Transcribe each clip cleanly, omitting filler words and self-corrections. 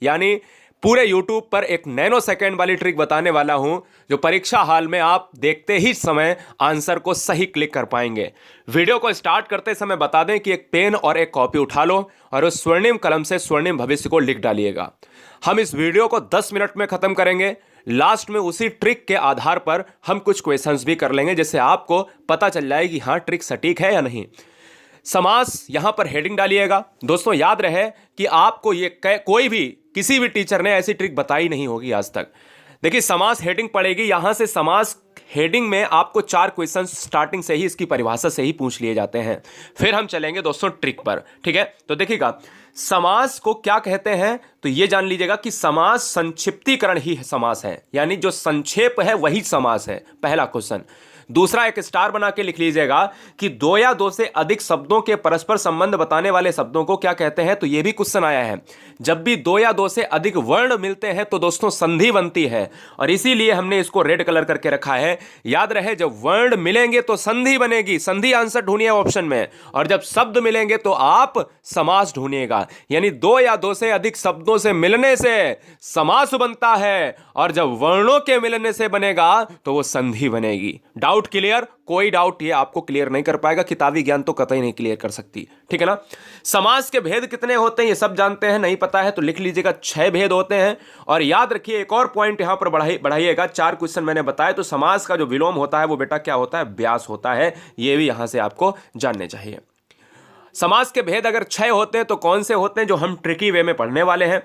यानी पूरे YouTube पर एक नैनो सेकेंड वाली ट्रिक बताने वाला हूं जो परीक्षा हाल में आप देखते ही समय आंसर को सही क्लिक कर पाएंगे। वीडियो को स्टार्ट करते समय बता दें कि एक पेन और एक कॉपी उठा लो और उस स्वर्णिम कलम से स्वर्णिम भविष्य को लिख डालिएगा। हम इस वीडियो को 10 मिनट में खत्म करेंगे। लास्ट में उसी ट्रिक के आधार पर हम कुछ क्वेश्चंस भी कर लेंगे जिससे आपको पता चल जाए कि हाँ ट्रिक सटीक है या नहीं। समास यहां पर हेडिंग डालिएगा। दोस्तों याद रहे कि आपको ये कोई भी किसी भी टीचर ने ऐसी ट्रिक बताई नहीं होगी आज तक। देखिए समास हेडिंग पड़ेगी, यहां से समास हेडिंग में आपको 4 क्वेश्चन स्टार्टिंग से ही इसकी परिभाषा से ही पूछ लिए जाते हैं। फिर हम चलेंगे दोस्तों ट्रिक पर, ठीक है। तो देखिएगा समास को क्या कहते हैं, तो ये जान लीजिएगा कि समास संक्षिप्तीकरण ही समास है, यानी जो संक्षेप है वही समास है, पहला क्वेश्चन। दूसरा एक स्टार बना के लिख लीजिएगा कि 2 या 2 से अधिक शब्दों के परस्पर संबंध बताने वाले शब्दों को क्या कहते हैं, तो यह भी क्वेश्चन आया है। जब भी 2 या 2 से अधिक वर्ण मिलते हैं तो दोस्तों संधि बनती है और इसीलिए हमने इसको रेड कलर करके रखा है। याद रहे जब वर्ण मिलेंगे तो संधि बनेगी, संधि आंसर ढूंढिए ऑप्शन में, और जब शब्द मिलेंगे तो आप समास ढूंढिएगा। यानी 2 या 2 से अधिक शब्दों से मिलने से समास बनता है और जब वर्णों के मिलने से बनेगा तो वो संधि बनेगी। Doubt clear? कोई डाउट ये आपको क्लियर नहीं कर पाएगा, किताबी ज्ञान तो कतई नहीं क्लियर कर सकती, ठीक है ना। समास के भेद कितने होते हैं ये सब जानते हैं, नहीं पता है तो लिख लीजिएगा 6 भेद होते हैं। और याद रखिए एक और पॉइंट यहां पर बढ़ाइएगा, 4 क्वेश्चन मैंने बताया तो समास का जो विलोम होता है वो बेटा क्या होता है, व्यास होता है। ये भी यहां से आपको जानने चाहिए। समास के भेद अगर 6 होते हैं तो कौन से होते हैं जो हम ट्रिकी वे में पढ़ने वाले हैं,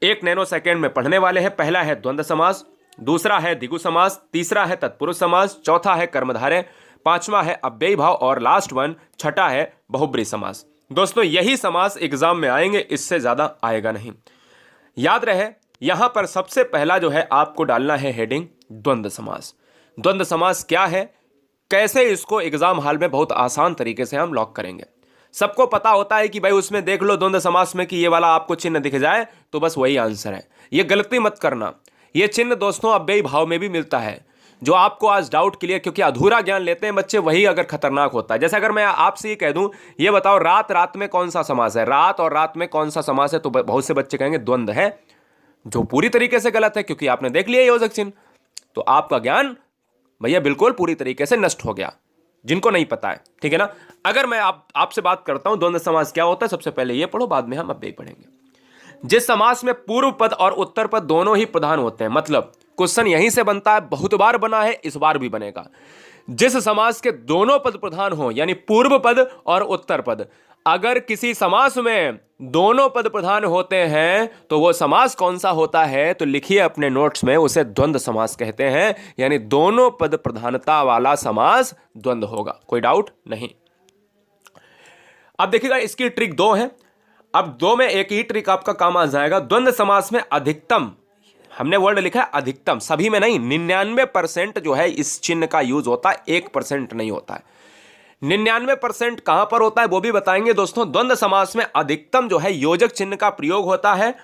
1 नैनो सेकेंड में पढ़ने वाले हैं। पहला है द्वंद्व समास, दूसरा है द्विगु समास, तीसरा है तत्पुरुष समास, चौथा है कर्मधारय, पांचवा है अव्ययी भाव और लास्ट वन छठा है बहुब्रीहि समास। दोस्तों यही समास एग्जाम में आएंगे, इससे ज्यादा आएगा नहीं। याद रहे यहां पर सबसे पहला जो है आपको डालना है हेडिंग द्वंद्व समास। द्वंद्व समास क्या है, कैसे इसको एग्जाम हाल में बहुत आसान तरीके से हम लॉक करेंगे। सबको पता होता है कि भाई उसमें देख लो द्वंद्व समास में कि ये वाला आपको चिन्ह दिख जाए तो बस वही आंसर है। ये गलती मत करना, ये चिन्ह दोस्तों अव्ययी भाव में भी मिलता है। जो आपको आज डाउट क्लियर, क्योंकि अधूरा ज्ञान लेते हैं बच्चे, वही अगर खतरनाक होता है। जैसे अगर मैं आपसे ये कह दूं, ये बताओ रात रात में कौन सा समास है, रात और रात में कौन सा समास है, तो बहुत से बच्चे कहेंगे द्वंद्व है, जो पूरी तरीके से गलत है क्योंकि आपने देख लिया योजक चिन्ह। तो आपका ज्ञान भैया बिल्कुल पूरी तरीके से नष्ट हो गया, जिनको नहीं पता है, ठीक है ना। अगर मैं आपसे बात करता हूं द्वंद्व समास क्या होता है, सबसे पहले ये पढ़ो, बाद में हम अव्ययी पढ़ेंगे। जिस समास में पूर्व पद और उत्तर पद दोनों ही प्रधान होते हैं, मतलब क्वेश्चन यहीं से बनता है, बहुत बार बना है, इस बार भी बनेगा। जिस समास के दोनों पद प्रधान हो, यानी पूर्व पद और उत्तर पद, अगर किसी समास में दोनों पद प्रधान होते हैं तो वो समास कौन सा होता है, तो लिखिए अपने नोट्स में, उसे द्वंद्व समास कहते हैं। यानी दोनों पद प्रधानता वाला समास द्वंद्व होगा, कोई डाउट नहीं। अब देखिएगा इसकी ट्रिक 2 है। अब 2 में एक ही ट्रिक आपका काम आ जाएगा। द्वंद्व समास में अधिकतम, हमने वर्ड लिखा है अधिकतम, सभी में नहीं, 99% जो है इस चिन्ह का यूज होता है, 1% नहीं होता है। 99% कहां पर होता है वो भी बताएंगे दोस्तों। द्वंद्व समास में अधिकतम जो है योजक चिन्ह का प्रयोग होता है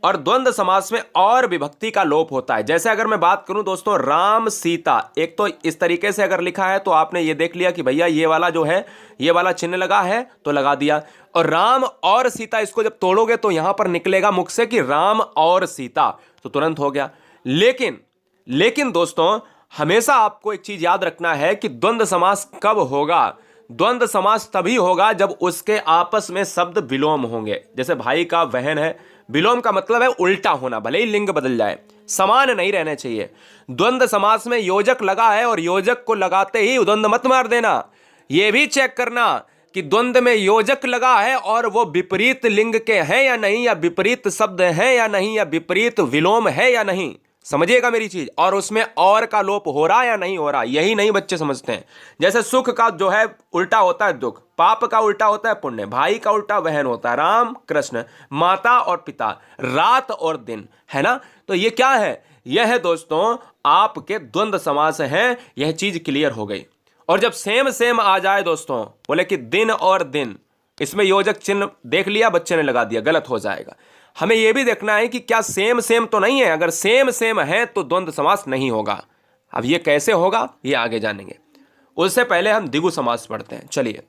और द्वंद्व समास में और विभक्ति का लोप होता है। जैसे अगर मैं बात करूं दोस्तों राम सीता, एक तो इस तरीके से अगर लिखा है तो आपने ये देख लिया कि भैया ये वाला जो है, ये वाला चिन्ह लगा है तो लगा दिया, और राम और सीता इसको जब तोड़ोगे तो यहां पर निकलेगा मुख से कि राम और सीता, तो तुरंत हो गया। लेकिन दोस्तों हमेशा आपको एक चीज याद रखना है कि द्वंद्व समास कब होगा। द्वंद्व समास तभी होगा जब उसके आपस में शब्द विलोम होंगे। जैसे भाई का बहन है, विलोम का मतलब है उल्टा होना, भले ही लिंग बदल जाए, समान नहीं रहने चाहिए। द्वंद्व समास में योजक लगा है और योजक को लगाते ही द्वंद्व मत मार देना। यह भी चेक करना कि द्वंद्व में योजक लगा है और वो विपरीत लिंग के हैं या नहीं, या विपरीत शब्द हैं या नहीं, या विपरीत विलोम है या नहीं, समझिएगा मेरी चीज। और उसमें और का लोप हो रहा या नहीं हो रहा, यही नहीं बच्चे समझते हैं। जैसे सुख का जो है उल्टा होता है दुख, पाप का उल्टा होता है पुण्य, भाई का उल्टा बहन होता है, राम कृष्ण, माता और पिता, रात और दिन, है ना। तो ये क्या है, यह है दोस्तों आपके द्वंद्व समास हैं। यह चीज क्लियर हो गई। और जब सेम सेम आ जाए दोस्तों, बोले कि दिन और दिन, इसमें योजक चिन्ह देख लिया बच्चे ने लगा दिया, गलत हो जाएगा। हमें यह भी देखना है कि क्या सेम सेम तो नहीं है, अगर सेम सेम है तो द्वंद्व समास नहीं होगा। अब ये कैसे होगा ये आगे जानेंगे, उससे पहले हम द्विगु समास पढ़ते हैं। चलिए,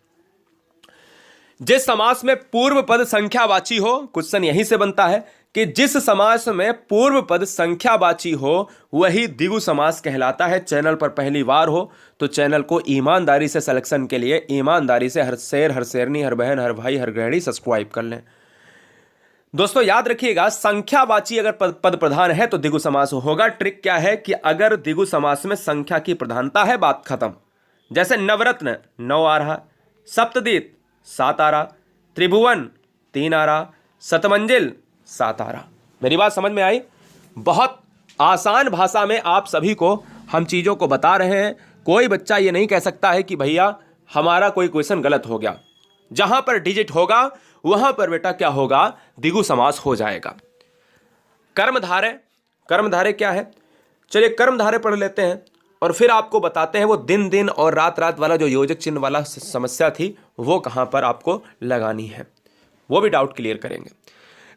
जिस समास में पूर्व पद संख्यावाची हो, क्वेश्चन यहीं से बनता है कि जिस समास में पूर्व पद संख्यावाची हो वही द्विगु समास कहलाता है। चैनल पर पहली बार हो तो चैनल को ईमानदारी से सिलेक्शन के लिए ईमानदारी से हर शेर, हर शेरनी, हर बहन, हर भाई, हर गृहिणी सब्सक्राइब कर लें। दोस्तों याद रखिएगा, संख्यावाची अगर पद प्रधान है तो द्विगु समास होगा। ट्रिक क्या है कि अगर द्विगु समास में संख्या की प्रधानता है, बात खत्म। जैसे नवरत्न 9 आ रहा, सप्तदीप 7 आ रहा, त्रिभुवन 3 आ रहा, शतमंजिल 7 आ रहा। मेरी बात समझ में आई? बहुत आसान भाषा में आप सभी को हम चीज़ों को बता रहे हैं। कोई बच्चा ये नहीं कह सकता है कि भैया हमारा कोई क्वेश्चन गलत हो गया। जहां पर डिजिट होगा वहां पर बेटा क्या होगा, द्विगु समास हो जाएगा। कर्मधारय, कर्मधारय क्या है? चलिए कर्मधारय पढ़ लेते हैं और फिर आपको बताते हैं वो दिन दिन और रात रात वाला जो योजक चिन्ह वाला समस्या थी वो कहां पर आपको लगानी है, वो भी डाउट क्लियर करेंगे।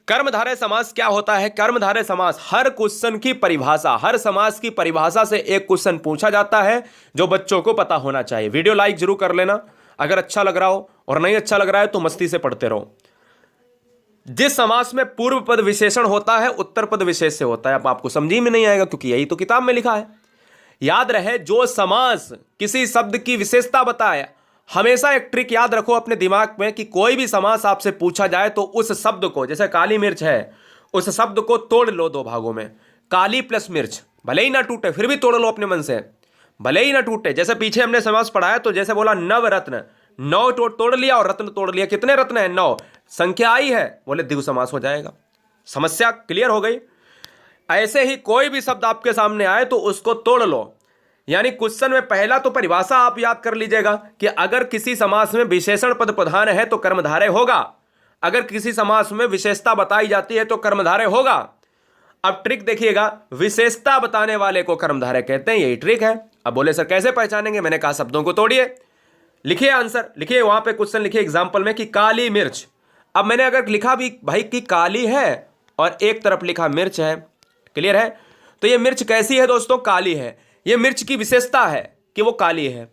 कर्मधारय समास क्या होता है? कर्मधारय समास हर क्वेश्चन की परिभाषा, हर समास की परिभाषा से एक क्वेश्चन पूछा जाता है जो बच्चों को पता होना चाहिए। वीडियो लाइक जरूर कर लेना अगर अच्छा लग रहा हो, और नहीं अच्छा लग रहा है तो मस्ती से पढ़ते रहो। जिस समास में पूर्व पद विशेषण होता है उत्तर पद विशेष से होता है। अब आपको समझी में नहीं आएगा क्योंकि यही तो किताब में लिखा है। याद रहे, जो समास किसी शब्द की विशेषता बताए, हमेशा एक ट्रिक याद रखो अपने दिमाग में कि कोई भी समास आपसे पूछा जाए तो उस शब्द को, जैसे काली मिर्च है, उस शब्द को तोड़ लो 2 भागों में। काली प्लस मिर्च, भले ही ना टूटे फिर भी तोड़ लो अपने मन से, भले ही ना टूटे। जैसे पीछे हमने समास पढ़ाया तो जैसे बोला नवरत्न, 9 तोड़ लिया और रत्न तोड़ लिया। कितने रत्न है? 9। संख्या आई है, बोले द्विगु समास हो जाएगा। समस्या क्लियर हो गई। ऐसे ही कोई भी शब्द आपके सामने आए तो उसको तोड़ लो। यानी क्वेश्चन में पहला तो परिभाषा आप याद कर लीजिएगा कि अगर किसी समास में विशेषण पद प्रधान है तो कर्मधारय होगा, अगर किसी समास में विशेषता बताई जाती है तो कर्मधारय होगा। अब ट्रिक देखिएगा, विशेषता बताने वाले को कर्मधारय कहते हैं, यही ट्रिक है। अब बोले सर कैसे पहचानेंगे? मैंने कहा शब्दों को तोड़िए, लिखिए आंसर, लिखिए वहां पे क्वेश्चन लिखिए एग्जांपल में कि काली मिर्च। अब मैंने अगर लिखा भी भाई कि काली है और एक तरफ लिखा मिर्च है, क्लियर है? तो ये मिर्च कैसी है दोस्तों? काली है। ये मिर्च की विशेषता है कि वो काली है।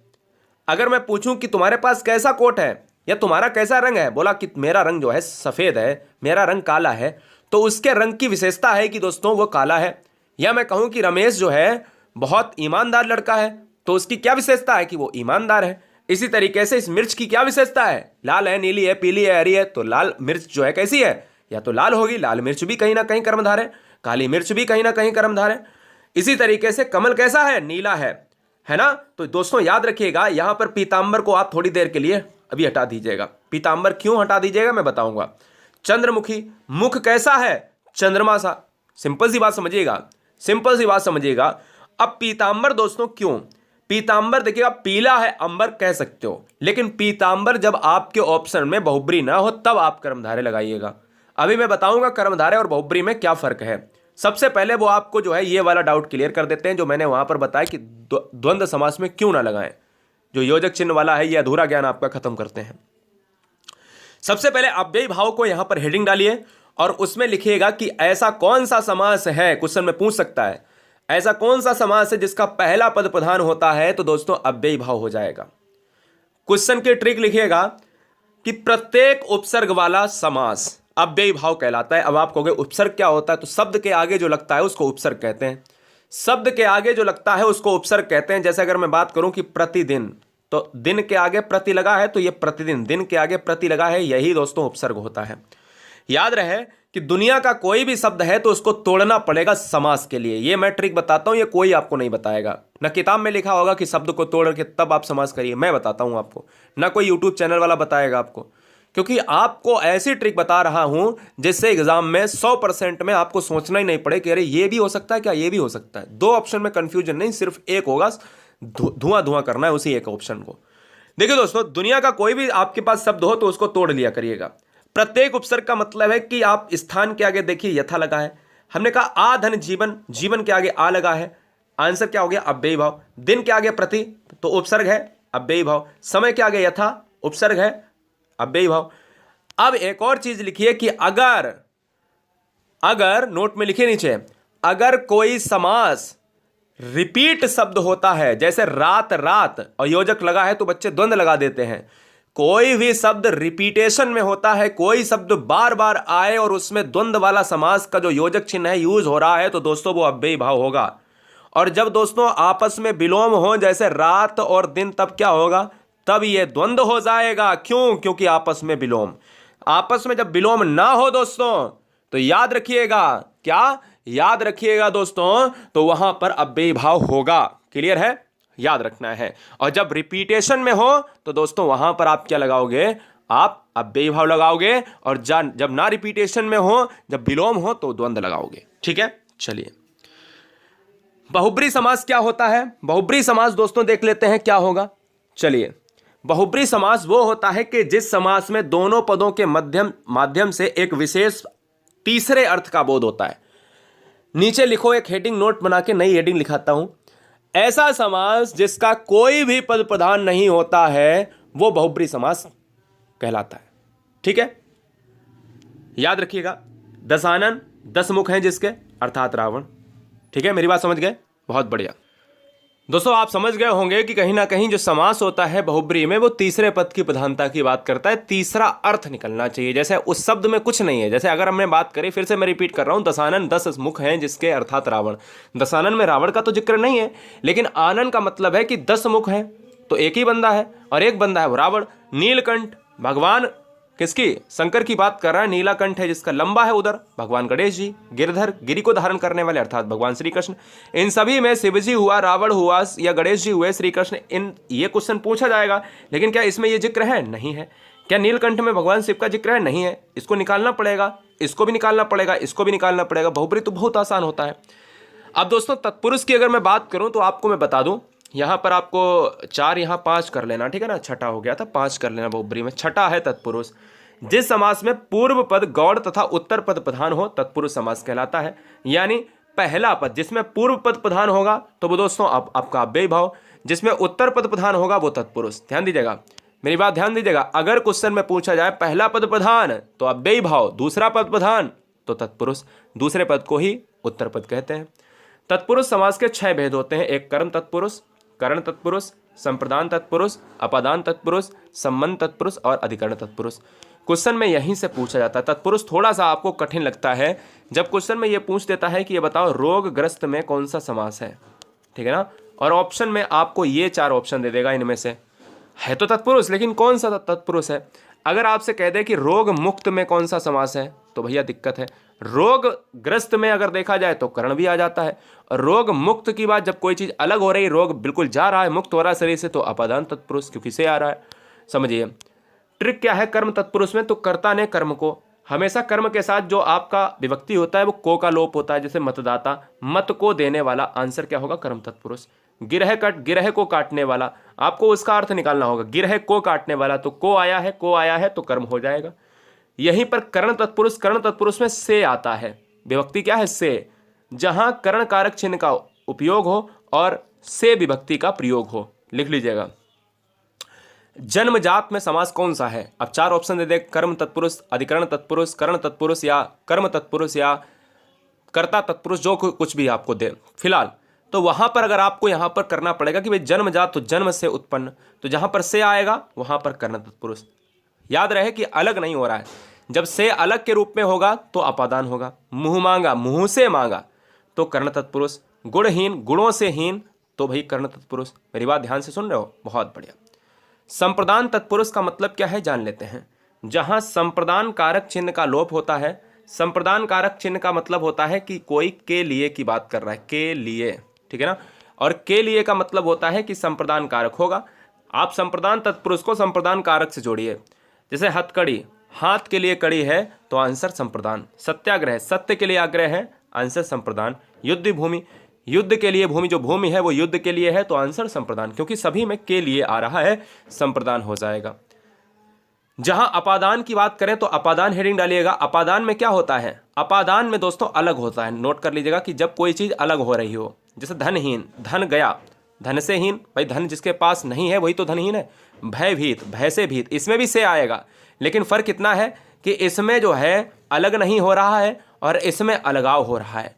अगर मैं पूछूं कि तुम्हारे पास कैसा कोट है या तुम्हारा कैसा रंग है, बोला कि मेरा रंग जो है सफेद है, मेरा रंग काला है, तो उसके रंग की विशेषता है कि दोस्तों वो काला है। या मैं कहूं कि रमेश जो है बहुत ईमानदार लड़का है, तो उसकी क्या विशेषता है कि वो ईमानदार है। इसी तरीके से इस मिर्च की क्या विशेषता है? लाल है, नीली है, पीली है, हरी है। तो लाल मिर्च जो है कैसी है? या तो लाल होगी, लाल मिर्च भी कहीं ना कहीं कर्मधारय है, काली मिर्च भी कहीं ना कहीं कर्मधारय है। इसी तरीके से कमल कैसा है? नीला है ना? तो दोस्तों याद रखिएगा, यहां पर पीतांबर को आप थोड़ी देर के लिए अभी हटा दीजिएगा। पीतांबर क्यों हटा दीजिएगा मैं बताऊंगा। चंद्रमुखी, मुख कैसा है? चंद्रमा सा। सिंपल सी बात समझिएगा, सिंपल सी बात समझिएगा। अब पीतांबर दोस्तों क्यों? पीतांबर देखिएगा, पीला है अंबर कह सकते हो, लेकिन पीतांबर जब आपके ऑप्शन में बहुब्री ना हो तब आप कर्मधारय लगाइएगा। अभी मैं बताऊंगा कर्मधारय और बहुब्री में क्या फर्क है। सबसे पहले वो आपको जो है ये वाला डाउट क्लियर कर देते हैं जो मैंने वहां पर बताया कि द्वंद्व समास में क्यों ना लगाएं। जो योजक चिन्ह वाला है ये अधूरा ज्ञान आपका खत्म करते हैं। सबसे पहले अव्ययी भाव को यहां पर हेडिंग डालिए और उसमें लिखिएगा कि ऐसा कौन सा समास है, क्वेश्चन में पूछ सकता है, ऐसा कौन सा समास है जिसका पहला पद प्रधान होता है? तो दोस्तों अव्ययी भाव हो जाएगा। क्वेश्चन की ट्रिक लिखिएगा कि प्रत्येक उपसर्ग वाला समास अव्ययी भाव कहलाता है। अब आप कहोगे उपसर्ग क्या होता है? तो शब्द के आगे जो लगता है उसको उपसर्ग कहते हैं। शब्द के आगे जो लगता है उसको उपसर्ग कहते हैं। जैसे अगर मैं बात करूं कि प्रतिदिन, तो दिन के आगे प्रति लगा है तो ये प्रतिदिन, दिन के आगे प्रति लगा है, यही दोस्तों उपसर्ग होता है। याद रहे कि दुनिया का कोई भी शब्द है तो उसको तोड़ना पड़ेगा समास के लिए। ये मैं ट्रिक बताता हूं, ये कोई आपको नहीं बताएगा। ना किताब में लिखा होगा कि शब्द को तोड़ के तब आप समास करिए, मैं बताता हूं आपको। ना कोई यूट्यूब चैनल वाला बताएगा आपको, क्योंकि आपको ऐसी ट्रिक बता रहा हूं जिससे एग्जाम में 100% में आपको सोचना ही नहीं पड़े कि अरे ये भी हो सकता है क्या, ये भी हो सकता है। 2 ऑप्शन में कंफ्यूजन नहीं, सिर्फ एक होगा, धुआं धुआं करना है उसी एक ऑप्शन को। देखिए दोस्तों, दुनिया का कोई भी आपके पास शब्द हो तो उसको तोड़ लिया करिएगा। प्रत्येक उपसर्ग का मतलब है कि आप स्थान के आगे देखिए यथा लगा है। हमने कहा आ धन जीवन, जीवन के आगे आ लगा है, आंसर क्या हो गया? अव्ययी भाव। दिन के आगे प्रति तो उपसर्ग है, अव्ययी भाव। समय के आगे यथा उपसर्ग है, अव्ययी भाव। अब एक और चीज लिखिए कि अगर नोट में लिखिए नीचे, अगर कोई समास रिपीट शब्द होता है, जैसे रात रात और योजक लगा है तो बच्चे द्वंद्व लगा देते हैं। कोई भी शब्द रिपीटेशन में होता है, कोई शब्द बार बार आए और उसमें द्वंद्व वाला समास का जो योजक चिन्ह है यूज हो रहा है, तो दोस्तों वो अव्ययी भाव होगा। और जब दोस्तों आपस में विलोम हो, जैसे रात और दिन, तब क्या होगा? तब ये द्वंद्व हो जाएगा। क्यों? क्योंकि आपस में विलोम। आपस में जब विलोम ना हो दोस्तों, तो याद रखिएगा, क्या याद रखिएगा दोस्तों, तो वहां पर अव्ययी भाव होगा। क्लियर है? याद रखना है। और जब रिपीटेशन में हो तो दोस्तों वहां पर आप क्या लगाओगे? आप अव्ययी भाव लगाओगे। और जब ना रिपीटेशन में हो, जब विलोम हो, तो द्वंद्व लगाओगे। ठीक है, चलिए। बहुब्री समास क्या होता है? बहुब्री समास दोस्तों देख लेते हैं क्या होगा। चलिए, बहुब्री समास वो होता है कि जिस समास में दोनों पदों के माध्यम से एक विशेष तीसरे अर्थ का बोध होता है। नीचे लिखो, एक हेडिंग नोट बना के नई हेडिंग लिखाता हूं। ऐसा समास जिसका कोई भी पद प्रधान नहीं होता है, वो बहुब्री समास कहलाता है। ठीक है, याद रखिएगा। दशानन 10 मुख हैं जिसके, अर्थात रावण। ठीक है, मेरी बात समझ गए? बहुत बढ़िया। दोस्तों आप समझ गए होंगे कि कहीं ना कहीं जो समास होता है बहुब्री में, वो तीसरे पद की प्रधानता की बात करता है। तीसरा अर्थ निकलना चाहिए। जैसे उस शब्द में कुछ नहीं है। जैसे अगर हमने बात करी, फिर से मैं रिपीट कर रहा हूं, दशानन 10 मुख हैं जिसके, अर्थात रावण। दशानन में रावण का तो जिक्र नहीं है, लेकिन आनन का मतलब है कि 10 मुख हैं, तो एक ही बंदा है, और एक बंदा है वो रावण। नीलकंठ भगवान किसकी? शंकर की बात कर रहा है। नीलाकंठ है जिसका लंबा है उधर, भगवान गणेश जी। गिरधर, गिरि को धारण करने वाले, अर्थात भगवान श्री कृष्ण। इन सभी में शिव जी हुआ, रावण हुआ, या गणेश जी हुए, श्री कृष्ण। ये क्वेश्चन पूछा जाएगा, लेकिन क्या इसमें ये जिक्र है? नहीं है। क्या नीलकंठ में भगवान शिव का जिक्र है? नहीं है। इसको निकालना पड़ेगा, इसको भी निकालना पड़ेगा, इसको भी निकालना पड़ेगा। बहुब्री तो बहुत आसान होता है। अब दोस्तों तत्पुरुष की अगर मैं बात करूं, तो आपको मैं बता दूं, यहां पर आपको 4, यहां 5 कर लेना। ठीक है ना, छठा हो गया था, 5 कर लेना बहुब्री में। छठा है तत्पुरुष। जिस समास में पूर्व पद गौड़ तथा उत्तर पद प्रधान हो, तत्पुरुष समास कहलाता है। यानी पहला पद जिसमें पूर्व पद प्रधान होगा, तो वो दोस्तों आपका अव्ययी भाव। जिसमें उत्तर पद प्रधान होगा, वो तत्पुरुष। ध्यान दीजिएगा, मेरी बात ध्यान दीजिएगा। अगर क्वेश्चन में पूछा जाए पहला पद प्रधान तो अव्ययी भाव, दूसरा पद प्रधान तो तत्पुरुष, दूसरे पद को ही उत्तर पद कहते हैं। तत्पुरुष समास के 6 भेद होते हैं। एक कर्म तत्पुरुष, करण तत्पुरुष, संप्रदान तत्पुरुष, अपादान तत्पुरुष, संबंध तत्पुरुष और अधिकरण तत्पुरुष। क्वेश्चन में यहीं से पूछा जाता है। तत्पुरुष थोड़ा सा आपको कठिन लगता है जब क्वेश्चन में ये पूछ देता है कि ये बताओ रोगग्रस्त में कौन सा समास है। ठीक है ना, और ऑप्शन में आपको ये 4 ऑप्शन दे देगा, इनमें से है तो तत्पुरुष, लेकिन कौन सा तत्पुरुष है। अगर आपसे कह दे कि रोग मुक्त में कौन सा समास है, तो भैया दिक्कत है। रोगग्रस्त में अगर देखा जाए तो करण भी आ जाता है। और रोग मुक्त की बात, जब कोई चीज अलग हो रही, रोग बिल्कुल जा रहा है, मुक्त हो रहा है शरीर से, तो अपादान तत्पुरुष, क्योंकि से आ रहा है। समझिए ट्रिक क्या है कर्म तत्पुरुष में, तो कर्ता ने कर्म को, हमेशा कर्म के साथ जो आपका विभक्ति होता है वो को का लोप होता है। जैसे मतदाता, मत को देने वाला, आंसर क्या होगा? कर्म तत्पुरुष। गिरह को काटने वाला, आपको उसका अर्थ निकालना होगा। गिरह को काटने वाला, तो को आया है तो कर्म हो जाएगा। यहीं पर करण तत्पुरुष में से आता है। विभक्ति क्या है? से। जहां करण कारक चिन्ह का उपयोग हो और से विभक्ति का प्रयोग हो। लिख लीजिएगा। जन्मजात में समास कौन सा है? अब 4 ऑप्शन दे दे, कर्म तत्पुरुष, अधिकरण तत्पुरुष, करण तत्पुरुष या कर्म तत्पुरुष या कर्ता तत्पुरुष, जो कुछ भी आपको दे फिलहाल। तो वहां पर अगर आपको यहां पर करना पड़ेगा कि भाई जन्मजात तो जन्म से उत्पन्न, तो जहां पर से आएगा वहां पर कर्ण तत्पुरुष। याद रहे कि अलग नहीं हो रहा है। जब से अलग के रूप में होगा तो अपादान होगा। मुंह मांगा, मुंह से मांगा, तो कर्ण तत्पुरुष। गुणहीन, गुणों से हीन, तो भाई कर्ण तत्पुरुष। मेरी बात ध्यान से सुन रहे हो? बहुत बढ़िया। संप्रदान तत्पुरुष का मतलब क्या है जान लेते हैं। जहां संप्रदान कारक चिन्ह का लोप होता है, संप्रदान कारक चिन्ह का मतलब होता है कि कोई के लिए की बात कर रहा है, के लिए। ठीक है ना, और के लिए का मतलब होता है कि संप्रदान कारक होगा। आप संप्रदान तत्पुरुष को संप्रदान कारक से जोड़िए। जैसे हथकड़ी, हाथ के लिए कड़ी है तो आंसर संप्रदान। सत्याग्रह, सत्य के लिए आग्रह है, आंसर संप्रदान। युद्ध भूमि, युद्ध के लिए भूमि, जो भूमि है वो युद्ध के लिए है, तो आंसर संप्रदान। क्योंकि सभी में के लिए आ रहा है, संप्रदान हो जाएगा। जहां अपादान की बात करें तो अपादान हेडिंग डालिएगा। अपादान में क्या होता है? अपादान में दोस्तों अलग होता है। नोट कर लीजिएगा कि जब कोई चीज अलग हो रही हो। जैसे धनहीन, धन गया, धन से हीन, भाई धन जिसके पास नहीं है वही तो धनहीन है। भयभीत, भय से भीत, इसमें भी से आएगा, लेकिन फर्क इतना है कि इसमें जो है अलग नहीं हो रहा है और इसमें अलगाव हो रहा है।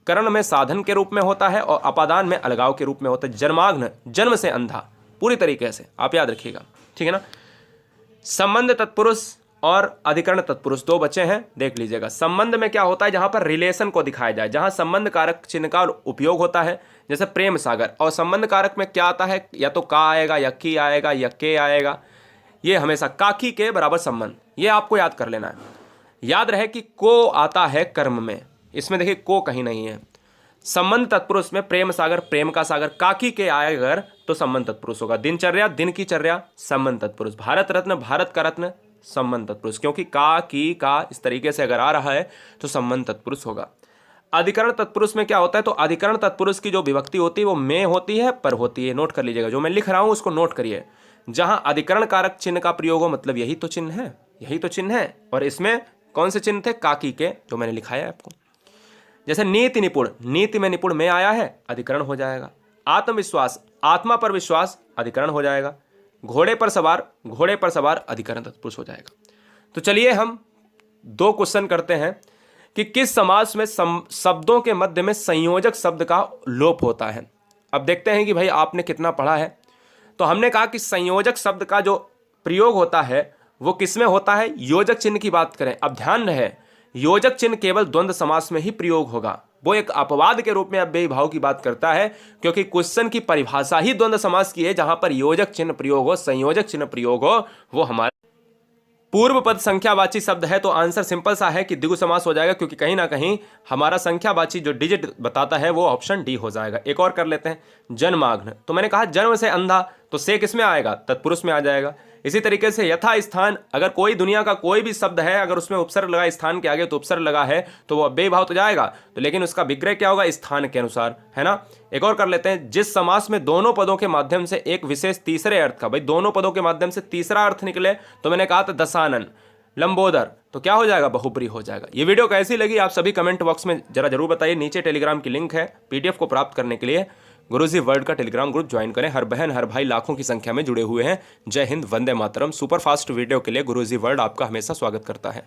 करण में साधन के रूप में होता है और अपादान में अलगाव के रूप में होता है। जन्माग्न, जन्म से अंधा, पूरी तरीके से आप याद रखिएगा। ठीक है ना। संबंध तत्पुरुष और अधिकरण तत्पुरुष दो बचे हैं, देख लीजिएगा। संबंध में क्या होता है, जहां पर रिलेशन को दिखाया जाए, जहां संबंध कारक चिन्ह का उपयोग होता है, जैसे प्रेम सागर। और संबंध कारक में क्या आता है, या तो का आएगा या की आएगा या के आएगा। ये हमेशा काकी के बराबर संबंध, ये आपको याद कर लेना है। याद रहे कि को आता है कर्म में, इसमें देखिए को कहीं नहीं है। संबंध तत्पुरुष में प्रेम सागर, प्रेम का सागर, काकी के आए अगर तो संबंध तत्पुरुष होगा। दिनचर्या, दिन की चर्या, संबंध तत्पुरुष। भारत रत्न, भारत का रत्न, संबंध तत्पुरुष, क्योंकि का की का इस तरीके से अगर आ रहा है तो संबंध तत्पुरुष होगा। अधिकरण तत्पुरुष में क्या होता है, तो अधिकरण तत्पुरुष की जो विभक्ति होती है वो में होती है, पर होती है। नोट कर लीजिएगा, जो मैं लिख रहा हूं उसको नोट करिए। जहां अधिकरण कारक चिन्ह का प्रयोग हो, मतलब यही तो चिन्ह है, यही तो चिन्ह है। और इसमें कौन से चिन्ह थे, काकी के, जो मैंने लिखाया है आपको। जैसे नीति निपुण, नीति में निपुण में आया है, अधिकरण हो जाएगा। आत्मविश्वास, आत्मा पर विश्वास, अधिकरण हो जाएगा। घोड़े पर सवार, घोड़े पर सवार, अधिकरण तत्पुरुष हो जाएगा। तो चलिए हम दो क्वेश्चन करते हैं कि किस समास में शब्दों के मध्य में संयोजक शब्द का लोप होता है। अब देखते हैं कि भाई आपने कितना पढ़ा है। तो हमने कहा कि संयोजक शब्द का जो प्रयोग होता है वो किसमें होता है, योजक चिन्ह की बात करें। अब ध्यान रहे, योजक चिन्ह केवल द्वंद्व समास में ही प्रयोग होगा। वो एक अपवाद के रूप में अव्ययी भाव की बात करता है, क्योंकि क्वेश्चन की परिभाषा ही द्वंद्व समास की है, जहां पर योजक चिन्ह प्रयोग हो, संयोजक चिन्ह प्रयोग हो। वो हमारे पूर्व पद संख्यावाची शब्द है, तो आंसर सिंपल सा है कि द्विगु समास हो जाएगा, क्योंकि कहीं ना कहीं हमारा संख्यावाची जो डिजिट बताता है वो ऑप्शन डी हो जाएगा। एक और कर लेते हैं, जन्माग्न। तो मैंने कहा जन्म से अंधा, तो से किस में आएगा, तत्पुरुष में आ जाएगा। इसी तरीके से यथा स्थान, अगर कोई दुनिया का कोई भी शब्द है, अगर उसमें उपसर्ग लगा स्थान के आगे तो उपसर्ग लगा है तो वो अव्ययी भाव तो जाएगा, तो लेकिन उसका विग्रह क्या होगा, स्थान के अनुसार, है ना। एक और कर लेते हैं, जिस समास में दोनों पदों के माध्यम से एक विशेष तीसरे अर्थ का, भाई दोनों पदों के माध्यम से तीसरा अर्थ निकले, तो मैंने कहा था दशानन, लंबोदर, तो क्या हो जाएगा, बहुब्री हो जाएगा। ये वीडियो कैसी लगी आप सभी कमेंट बॉक्स में जरा जरूर बताइए। नीचे टेलीग्राम की लिंक है, पीडीएफ को प्राप्त करने के लिए गुरुजी वर्ल्ड का टेलीग्राम ग्रुप ज्वाइन करें। हर बहन हर भाई लाखों की संख्या में जुड़े हुए हैं। जय Hind, Vande Mataram. Super fast video के लिए गुरुजी वर्ल्ड आपका हमेशा स्वागत करता है।